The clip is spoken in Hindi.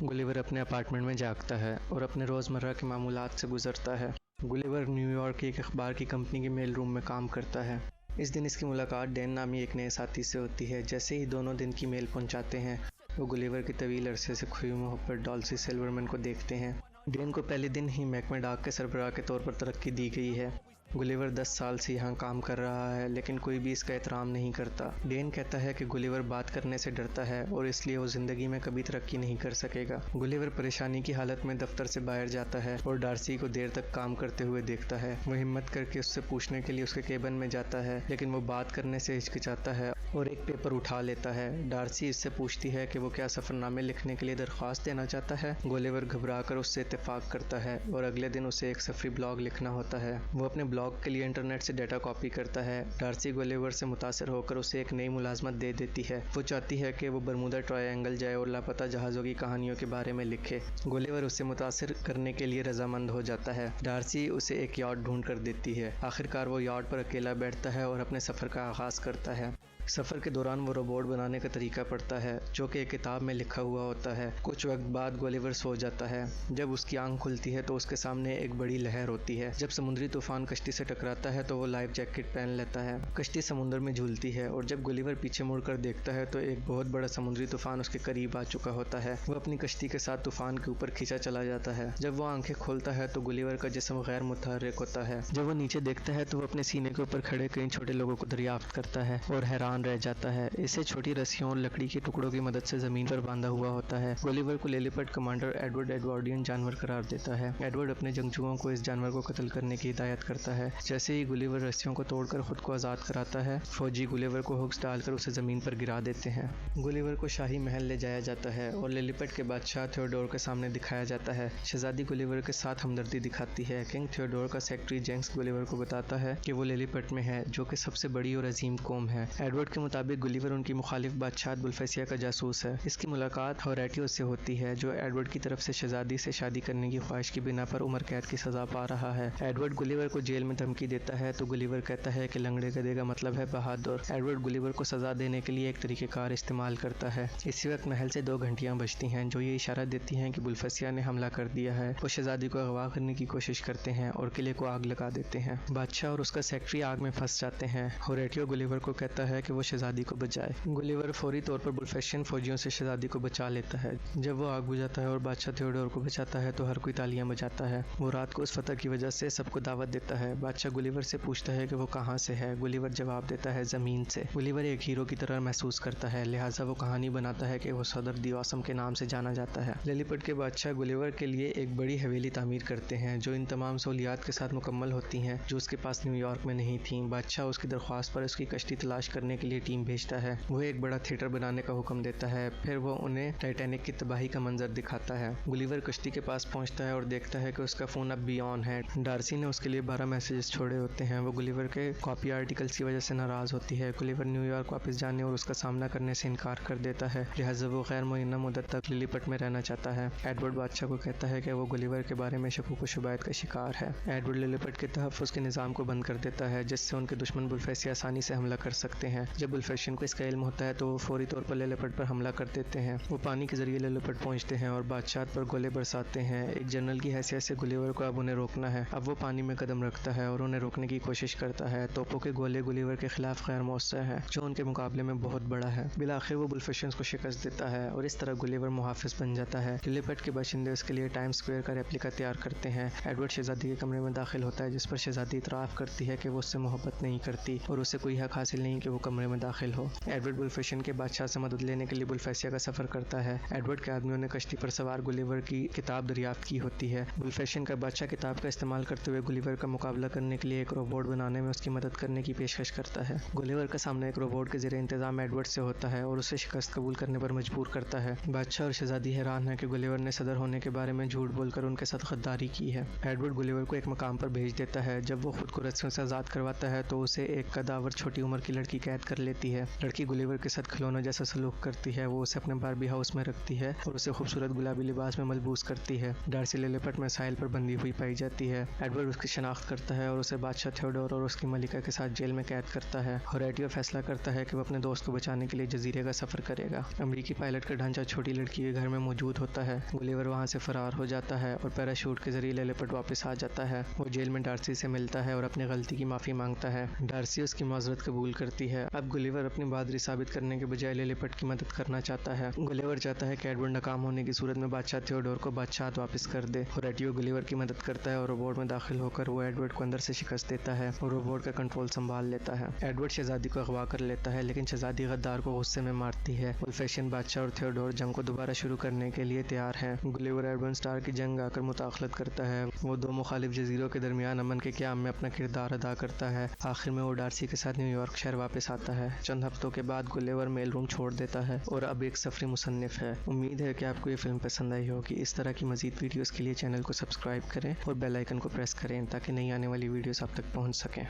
गुलिवर अपने अपार्टमेंट में जागता है और अपने रोज़मर्रा के मामूलात से गुजरता है। गुलिवर न्यूयॉर्क की एक अखबार की कंपनी के मेल रूम में काम करता है। इस दिन इसकी मुलाकात डैन नामी एक नए साथी से होती है। जैसे ही दोनों दिन की मेल पहुंचाते हैं, वो गुलिवर की तवील अरसे से खोई मोहब्बत डॉल्सी सिल्वरमैन को देखते हैं। डैन को पहले दिन ही महकमे डाक के सरबराह के तौर पर तरक्की दी गई है। गुलिवर 10 साल से यहाँ काम कर रहा है, लेकिन कोई भी इसका एहतराम नहीं करता। डैन कहता है कि गुलिवर बात करने से डरता है और इसलिए वो ज़िंदगी में कभी तरक्की नहीं कर सकेगा। गुलिवर परेशानी की हालत में दफ्तर से बाहर जाता है और डार्सी को देर तक काम करते हुए देखता है। वो हिम्मत करके उससे पूछने के लिए उसके केबिन में जाता है, लेकिन वो बात करने से हिचकिचाता है और एक पेपर उठा लेता है। डार्सी इससे पूछती है कि वो क्या सफ़रनामे लिखने के लिए दरख्वास्त देना चाहता है। गुलिवर घबरा कर उससे इत्तेफाक करता है और अगले दिन उसे एक सफरी ब्लॉग लिखना होता है। वो अपने ब्लॉग के लिए इंटरनेट से डाटा कॉपी करता है। डार्सी गुलिवर से मुतासर होकर उसे एक नई मुलाजमत दे देती है। वो चाहती है कि वो बरमूदा ट्रायंगल जाए और लापता जहाज़ों की कहानियों के बारे में लिखे। गुलिवर उसे मुतासर करने के लिए रजामंद हो जाता है। डार्सी उसे एक यार्ड ढूंढ कर देती है। आखिरकार वो यार्ड पर अकेला बैठता है और अपने सफ़र का आगाज़ करता है। सफ़र के दौरान वो रोबोट बनाने का तरीका पढ़ता है, जो कि एक किताब में लिखा हुआ होता है। कुछ वक्त बाद गुलिवर सो जाता है। जब उसकी आंख खुलती है तो उसके सामने एक बड़ी लहर होती है। जब समुद्री तूफान कश्ती से टकराता है तो वो लाइफ जैकेट पहन लेता है। कश्ती समुद्र में झूलती है और जब गुलिवर पीछे मुड़कर देखता है तो एक बहुत बड़ा समुद्री तूफान उसके करीब आ चुका होता है। वो अपनी कश्ती के साथ तूफान के ऊपर खींचा चला जाता है। जब वो आंखें खोलता है तो गुलिवर का जिस्म गैर मुतहर्रिक होता है। जब वो नीचे देखता है तो वो अपने सीने के ऊपर खड़े कई छोटे लोगों को दरियाफ्त करता है और हैरान रह जाता है। इसे छोटी रस्सियों और लकड़ी के टुकड़ों की मदद से जमीन पर बांधा हुआ होता है। गुलिवर को लिलिपट कमांडर एडवर्ड एडवर्डियन जानवर करार देता है। एडवर्ड अपने जंगजुओं को इस जानवर को कत्ल करने की हिदायत करता है। जैसे ही गुलिवर रस्सियों को तोड़कर खुद को आज़ाद कराता है, फौजी गुलिवर को हुक्स डालकर उसे ज़मीन पर गिरा देते हैं। गुलिवर को शाही महल ले जाया जाता है और लिलिपट के बादशाह थियोडोर के सामने दिखाया जाता है। शहजादी गुलिवर के साथ हमदर्दी दिखाती है। किंग थियोडोर का सेक्रेटरी जेंक्स गुलिवर को बताता है कि वो लिलिपट में है, जो कि सबसे बड़ी और अजीम कौम है। एडवर्ड के मुताबिक गुलिवर उनकी मुखालिफ बादशाह बुल्फेसिया का जासूस है। इसकी मुलाकात होरेटियो से होती है, जो एडवर्ड की तरफ से शहजादी से शादी करने की ख्वाहिश की बिना पर उम्र कैद की सजा पा रहा है। एडवर्ड गुलिवर को जेल में धमकी देता है तो गुलिवर कहता है कि लंगड़े गधे का मतलब है बहादुर। एडवर्ड गुलिवर को सजा देने के लिए एक तरीक़ेकार इस्तेमाल करता है। इसी वक्त महल से 2 घंटियां बजती हैं, जो ये इशारा देती हैं कि बुल्फेसिया ने हमला कर दिया है। वो शहजादी को अगवा करने की कोशिश करते हैं और किले को आग लगा देते हैं। बादशाह और उसका सेक्रेटरी आग में फंस जाते हैं। होरेटियो गुलिवर को कहता है कि वो शहजादी को बचाए। गुलिवर फौरी तौर पर बुल्फेशियन फौजियों से शहजादी को बचा लेता है। जब वो आग बुझाता है और बादशाह थियोडोर को बचाता है तो हर कोई तालियां बजाता है। वो रात को उस फतह की वजह से सबको दावत देता है। बादशाह गुलिवर से पूछता है कि वो कहाँ से है। गुलिवर जवाब देता है ज़मीन से। गुलिवर एक हीरो की तरह महसूस करता है, लिहाजा वो कहानी बनाता है कि वो सदर दी ऑसम के नाम से जाना जाता है। लिलिपट के बादशाह गुलिवर के लिए एक बड़ी हवेली तामीर करते हैं, जो इन तमाम सहूलियात के साथ मुकम्मल होती हैं जो उसके पास न्यूयॉर्क में नहीं थी। बादशाह उसकी दरख्वास्त पर उसकी कश्ती तलाश करने के लिए टीम भेजता है। वो एक बड़ा थिएटर बनाने का हुक्म देता है। फिर वो उन्हें टाइटैनिक की तबाही का मंजर दिखाता है। गुलिवर कश्ती के पास पहुंचता है और देखता है कि उसका फ़ोन अब भी ऑन है। डार्सी ने उसके लिए 12 मैसेजेस छोड़े होते हैं। वो गुलिवर के कॉपी आर्टिकल्स की वजह से नाराज़ होती है। गुलिवर न्यूयॉर्क वापस जाने और उसका सामना करने से इनकार कर देता है, लिहाजा वो गैर मुअय्यना मुद्दत तक लिलिपट में रहना चाहता है। एडवर्ड बादशाह को कहता है कि वो गुलिवर के बारे में शकूक व शुबायत का शिकार है। एडवर्ड लिलिपट के तहफ़्फ़ुज़ के निज़ाम को बंद कर देता है, जिससे उनके दुश्मन बुल्फेसिया आसानी से हमला कर सकते हैं। जब बुल्फेशियन को इसका इल्म होता है तो वो फौरी तौर पर लिलिपट पर हमला कर देते हैं। वो पानी के जरिए लिलिपट पहुंचते हैं और बादशाह पर गोले बरसाते हैं। एक जनरल की हैसियत से गुलिवर को अब उन्हें रोकना है। अब वो पानी में कदम रखता है और उन्हें रोकने की कोशिश करता है। तोपों के गोले गुलिवर के खिलाफ गैर मौसर है, जो उनके मुकाबले में बहुत बड़ा है। बिलाखिर वो बुल्फेशियंस को शिकस्त देता है और इस तरह गुलिवर मुहाफिज बन जाता है। लिलिपट के बाशिंदे उसके लिए टाइम स्क्वायर का रेप्लिका तैयार करते हैं। एडवर्ड शहजादी के कमरे में दाखिल होता है, जिस पर शहजादी इतराफ़ करती है कि वो उससे मोहब्बत नहीं करती और उसे कोई हक हासिल नहीं कि वो कमरे में दाखिल हो। एडवर्ड बुल्फेशियन के बादशाह से मदद लेने के लिए बुल्फेसिया का सफ़र करता है। एडवर्ड के आदमियों ने कश्ती पर सवार गुलिवर की किताब दरियाफ्त की होती है। बुल्फेशियन का बादशाह किताब का इस्तेमाल करते हुए गुलिवर का मुकाबला करने के लिए एक रोबोट बनाने में उसकी मदद करने की पेशकश करता है। गुलिवर का सामना एक रोबोट के ज़रिए इंतजाम एडवर्ड से होता है और उसे शिकस्त कबूल करने पर मजबूर करता है। बादशाह और शहजादी हैरान है कि गुलिवर ने सदर होने के बारे में झूठ बोलकर उनके साथ गद्दारी की है। एडवर्ड गुलिवर को एक मकाम पर भेज देता है। जब वो खुद को रस्सियों से आज़ाद करवाता है तो उसे एक कदावर छोटी उम्र की लड़की कैद कर लेती है। लड़की गुलिवर के साथ खिलौनों जैसा सलूक करती है। वो उसे अपने बारबी हाउस में रखती है और उसे खूबसूरत गुलाबी लिबास में मलबूस करती है। डार्सी लिलिपट मिसाइल पर बंधी हुई पाई जाती है। एडवर्ड उसकी शनाख्त करता है और उसे बादशाह थियोडोर और उसकी मलिका के साथ जेल में कैद करता है। होरेटियो फैसला करता है कि वो अपने दोस्त को बचाने के लिए जजीरे का सफर करेगा। अमरीकी पायलट का ढांचा छोटी लड़की के घर में मौजूद होता है। गुलिवर वहाँ से फरार हो जाता है और पैराशूट के जरिए लिलिपट वापस आ जाता है। वो जेल में डार्सी से मिलता है और अपनी गलती की माफी मांगता है। डार्सी उसकी माजरत कबूल करती है। अब गुलिवर अपनी बहादुरी साबित करने के बजाय लिलिपट की मदद करना चाहता है। गुलिवर चाहता है कि एडवर्ड नाकाम होने की सूरत में बादशाह थियोडोर को बादशाह वापस कर दे। होरेटियो गुलिवर की मदद करता है और रोबोट में दाखिल होकर वो एडवर्ड को अंदर से शिकस्त देता है और रोबोट का कंट्रोल संभाल लेता है। एडवर्ड शहजादी को अगवा कर लेता है, लेकिन शहजादी गद्दार को गुस्से में मारती है। वुल्फेशियन बादशाह और थियोडोर जंग को दोबारा शुरू करने के लिए तैयार हैं। गुलिवर एडवर्ड स्टार की जंग आकर मुताखलत करता है। वो दो मुखालिफ जजीरों के दरमियान अमन के क़याम में अपना किरदार अदा करता है। आखिर में वो डार्सी के साथ न्यूयॉर्क शहर वापस आता है। चंद हफ्तों के बाद गुलिवर मेल रूम छोड़ देता है और अब एक सफरी मुसन्निफ है। उम्मीद है कि आपको ये फिल्म पसंद आई होगी। इस तरह की मजीद वीडियोस के लिए चैनल को सब्सक्राइब करें और बेल आइकन को प्रेस करें ताकि नई आने वाली वीडियोस आप तक पहुंच सकें।